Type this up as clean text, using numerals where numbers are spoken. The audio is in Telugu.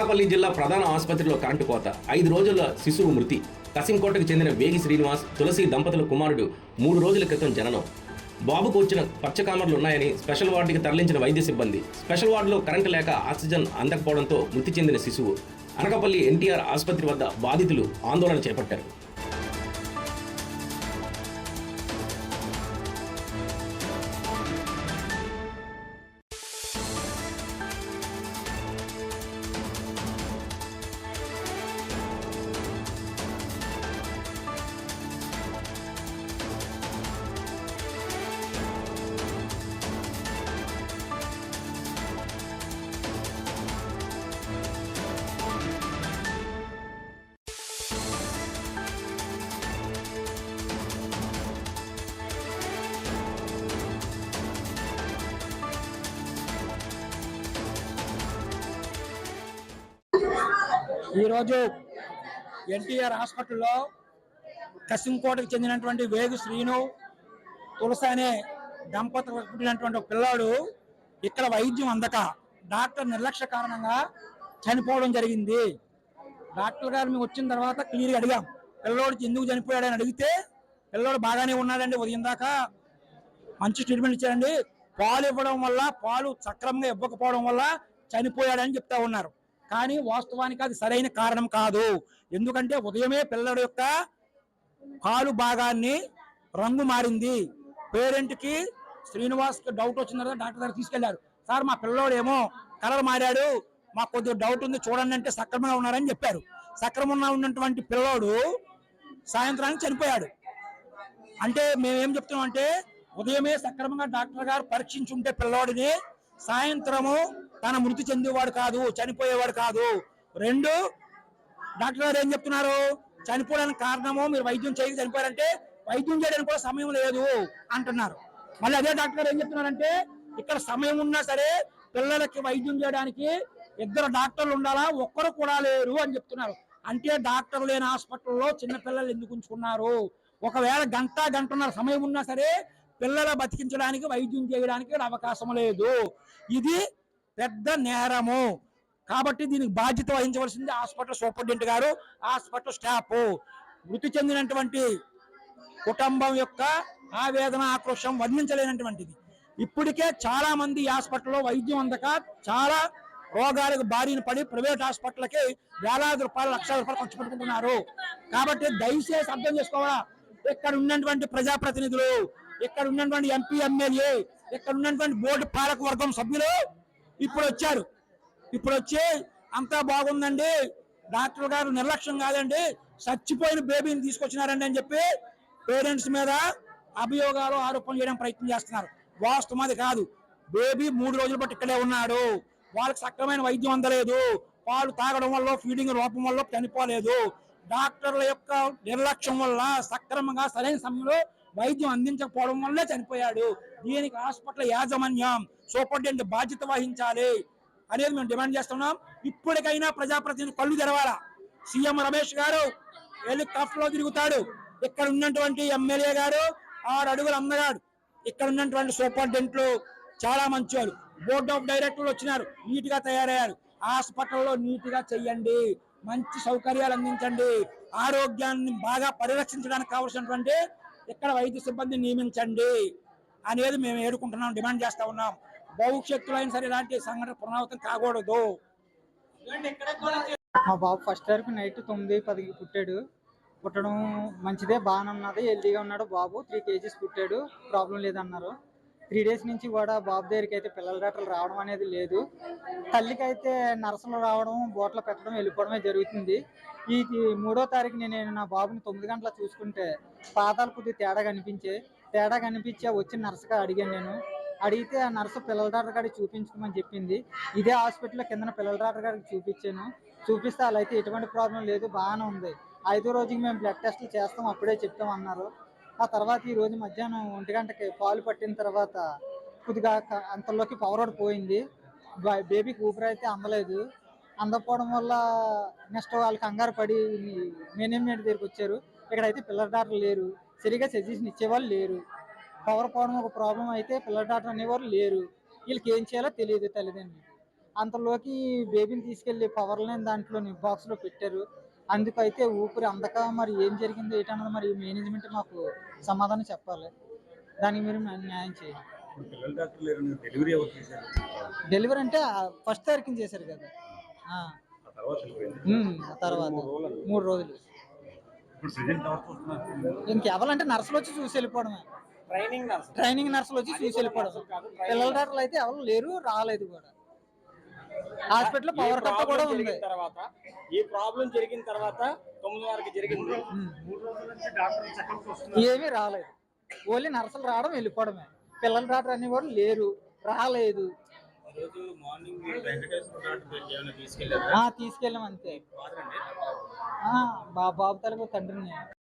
అనకాపల్లి జిల్లా ప్రధాన ఆసుపత్రిలో కరెంటు కోత, 5 రోజుల శిశువు మృతి. కసింకోటకు చెందిన వేగి శ్రీనివాస్, తులసి దంపతుల కుమారుడు 3 రోజుల క్రితం జననం. బాబుకు వచ్చిన పచ్చకామర్లు ఉన్నాయని స్పెషల్ వార్డుకి తరలించిన వైద్య సిబ్బంది. స్పెషల్ వార్డులో కరెంటు లేక ఆక్సిజన్ అందకపోవడంతో మృతి చెందిన శిశువు. అనకాపల్లి ఎన్టీఆర్ ఆసుపత్రి వద్ద బాధితులు ఆందోళన చేపట్టారు. ఈరోజు ఎన్టీఆర్ హాస్పిటల్లో కసింకోటకు చెందినటువంటి వేగు శ్రీను, తులసి అనే దంపతులకు పుట్టినటువంటి పిల్లాడు ఇక్కడ వైద్యం అందక డాక్టర్ నిర్లక్ష్య కారణంగా చనిపోవడం జరిగింది. డాక్టర్ గారు మేము వచ్చిన తర్వాత క్లియర్గా అడిగాం, పిల్లోడికి ఎందుకు చనిపోయాడని అడిగితే, పిల్లోడు బాగానే ఉన్నాడండి, ఉదయం దాకా మంచి ట్రీట్మెంట్ ఇచ్చారండి, పాలు ఇవ్వడం వల్ల, పాలు సక్రమంగా ఇవ్వకపోవడం వల్ల చనిపోయాడని చెప్తా ఉన్నారు. కానీ వాస్తవానికి అది సరైన కారణం కాదు. ఎందుకంటే ఉదయమే పిల్లడు యొక్క కాలు భాగాన్ని రంగు మారింది. పేరెంట్కి శ్రీనివాస్కి డౌట్ వచ్చిన తర్వాత డాక్టర్ గారు తీసుకెళ్లారు. సార్ మా పిల్లోడు ఏమో కలర్ మారాడు, మాకు కొద్దిగా డౌట్ ఉంది చూడండి అంటే సక్రమంగా ఉన్నారని చెప్పారు. సక్రమంగా ఉన్నటువంటి పిల్లోడు సాయంత్రానికి చనిపోయాడు. అంటే మేమేం చెప్తున్నాం అంటే, ఉదయమే సక్రమంగా డాక్టర్ గారు పరీక్షించుంటే పిల్లోడిని సాయంత్రము తన మృతి చెందేవాడు కాదు, చనిపోయేవాడు కాదు. 2, డాక్టర్ గారు ఏం చెప్తున్నారు, చనిపోవడానికి కారణము మీరు వైద్యం చేయక చనిపోయారంటే వైద్యం చేయడానికి కూడా సమయం లేదు అంటున్నారు. మళ్ళీ అదే డాక్టర్ గారు ఏం చెప్తున్నారంటే, ఇక్కడ సమయం ఉన్నా సరే పిల్లలకి వైద్యం చేయడానికి 2 డాక్టర్లు ఉండాలా, ఒక్కరు కూడా లేరు అని చెప్తున్నారు. అంటే డాక్టర్ లేని హాస్పిటల్లో చిన్న పిల్లలు ఎందుకు ఉంచుకున్నారు? ఒకవేళ గంటన్నర సమయం ఉన్నా సరే పిల్లల బతికించడానికి, వైద్యం చేయడానికి అవకాశం లేదు. ఇది పెద్ద నేరము. కాబట్టి దీనికి బాధ్యత వహించవలసింది హాస్పిటల్ సూపరింటెండెంట్ గారు, హాస్పిటల్ స్టాఫ్. మృతి చెందినటువంటి కుటుంబం యొక్క ఆవేదన, ఆక్రోశం వర్ణించలేనటువంటిది. ఇప్పటికే చాలా మంది హాస్పిటల్లో వైద్యం అందక చాలా రోగాలకు బారిన పడి ప్రైవేట్ హాస్పిటల్కి వేలాది రూపాయలు, లక్షల రూపాయలు ఖర్చు పెట్టుకుంటున్నారు. కాబట్టి దయచేసి అర్థం చేసుకోవాలా, ఇక్కడ ఉన్నటువంటి ప్రజాప్రతినిధులు, ఇక్కడ ఉన్నటువంటి ఎంపీ, ఎమ్మెల్యే, ఇక్కడ ఉన్నటువంటి బోర్డు పాలక వర్గం సభ్యులు ఇప్పుడు వచ్చారు. ఇప్పుడు వచ్చి అంతా బాగుందండి, డాక్టర్ గారు నిర్లక్ష్యం కాదండి, చచ్చిపోయిన బేబీని తీసుకొచ్చినారండి అని చెప్పి పేరెంట్స్ మీద అభియోగాలు, ఆరోపణలు చేయడం ప్రయత్నం చేస్తున్నారు. వాస్తవం అది కాదు. బేబీ 3 రోజుల బట్టి ఇక్కడే ఉన్నాడు. వాళ్ళకి సక్రమైన వైద్యం అందలేదు. పాలు తాగడం వల్ల, ఫీడింగ్ లోపం వల్ల చనిపోలేదు. డాక్టర్ల యొక్క నిర్లక్ష్యం వల్ల, సక్రమంగా సరైన సమయంలో వైద్యం అందించకపోవడం వల్లే చనిపోయాడు. దీనికి హాస్పిటల్ యాజమాన్యం, సూపరింటెండెంట్ బాధ్యత వహించాలి అనేది మేము డిమాండ్ చేస్తున్నాం. ఇప్పటికైనా ప్రజాప్రతినిధులు కళ్ళు తెరవాలా. సీఎం రమేష్ గారు హెలికాప్టర్లో తిరుగుతాడు, ఇక్కడ ఉన్నటువంటి ఎమ్మెల్యే గారు 6 అడుగులు అందగాడు, ఇక్కడ ఉన్నటువంటి సూపరింటెండెంట్లు చాలా మంచివాళ్ళు, బోర్డ్ ఆఫ్ డైరెక్టర్లు వచ్చినారు, నీట్ గా తయారయ్యారు. హాస్పిటల్లో నీట్ గా చెయ్యండి, మంచి సౌకర్యాలు అందించండి, ఆరోగ్యాన్ని బాగా పరిరక్షించడానికి కావాల్సినటువంటి ఇక్కడ వైద్య సిబ్బంది నియమించండి అనేది మేము ఏడుకుంటున్నాం, డిమాండ్ చేస్తా ఉన్నాం. భవిష్యత్తులో అయినా సరే ఇలాంటి సంఘటన పునరావృతం కాకూడదు. మా బాబు ఫస్ట్ వరకు నైట్ 9:10కి పుట్టాడు. పుట్టడం మంచిదే, బాగానే ఉన్నది, హెల్తీగా ఉన్నాడు బాబు. 3 kgs పుట్టాడు, ప్రాబ్లం లేదన్నారు. 3 days నుంచి కూడా బాబు దగ్గరికి అయితే పిల్లల డాక్టర్లు రావడం అనేది లేదు. తల్లికి అయితే నర్సులు రావడం, బోట్లో పెట్టడం, వెళ్ళిపోవడమే జరుగుతుంది. ఈ 3వ తారీఖు నేను నా బాబుని 9 గంటల చూసుకుంటే పాదాలు కొద్దిగా తేడా కనిపించి వచ్చిన నర్సుగా అడిగాను. నేను అడిగితే ఆ నర్సు పిల్లల డాక్టర్ గారికి చూపించుకోమని చెప్పింది. ఇదే హాస్పిటల్లో కింద పిల్లల డాక్టర్ గారికి చూపిస్తే వాళ్ళు అయితే ఎటువంటి ప్రాబ్లం లేదు, బాగానే ఉంది. 5వ రోజుకి మేము బ్లడ్ టెస్టులు చేస్తాం, అప్పుడే చెప్తాం అన్నారు. ఆ తర్వాత ఈ రోజు మధ్యాహ్నం 1 గంటకి పాలు పట్టిన తర్వాత కొద్దిగా అంతలోకి పవర్ పోయింది. బేబీకి ఊపిరి అయితే అందలేదు. అందకపోవడం వల్ల నెక్స్ట్ వాళ్ళు కంగారు పడి మేనేజ్మెంట్ దగ్గరికి వచ్చారు. ఇక్కడైతే పిల్లల డాక్టర్ లేరు, సరిగా సజెషన్ ఇచ్చేవాళ్ళు లేరు. పవర్ పోవడం ఒక ప్రాబ్లం అయితే పిల్లల డాక్టర్ అనేవారు లేరు. వీళ్ళకి ఏం చేయాలో తెలియదు తల్లిదండ్రులు. అంతలోకి బేబీని తీసుకెళ్లి పవర్ లేని దాంట్లోని బాక్స్ లో పెట్టారు. అందుకైతే ఊపిరి అందక మరి ఏం జరిగింది ఏంటన్నది మరి మేనేజ్మెంట్ మాకు సమాధానం చెప్పాలి. దానికి మీరు న్యాయం చేయాలి. ఇప్పుడు పిల్లల డాక్టర్ లేరు, డెలివరీ ఎవరు చేశారు? డెలివరీ అంటే ఫస్ట్ తారీఖున చేశారు కదా. ఆ, ఆ తర్వాత వెళ్ళిపోయింది. ఆ తర్వాత 3 రోజులు. ఇప్పుడు ప్రెజెంట్ ఎవరు చూస్తున్నారు? ఇంకెవరంటే నర్సులు వచ్చి చూసి వెళ్ళిపోవడమే. ట్రైనింగ్ నర్సులు వచ్చి చూసి వెళ్ళిపోవడం. పిల్లల డాక్టర్లు అయితే ఎవరు లేరు, రాలేదు కూడా. హాస్పిటల్ పవర్ కట్ కూడా ఉంది. ఈ ప్రాబ్లం జరిగిన తర్వాత 9 వరకు జరిగింది. 3 రోజుల నుంచి డాక్టర్ చెకప్స్ వస్తున్నారు. ఏమీ రాలేదు. ఓన్లీ నర్సులు రావడం వెళ్ళిపోవడమే. పిల్లల డాక్టర్ అన్ని కూడా లేరు, రాలేదు. మార్నింగ్ వెంకటేశ్వర డాక్టర్ తీసుకెళ్ళారు. తీసుకెళ్ళాం అంతే. బాబు తలకు తండ్రిని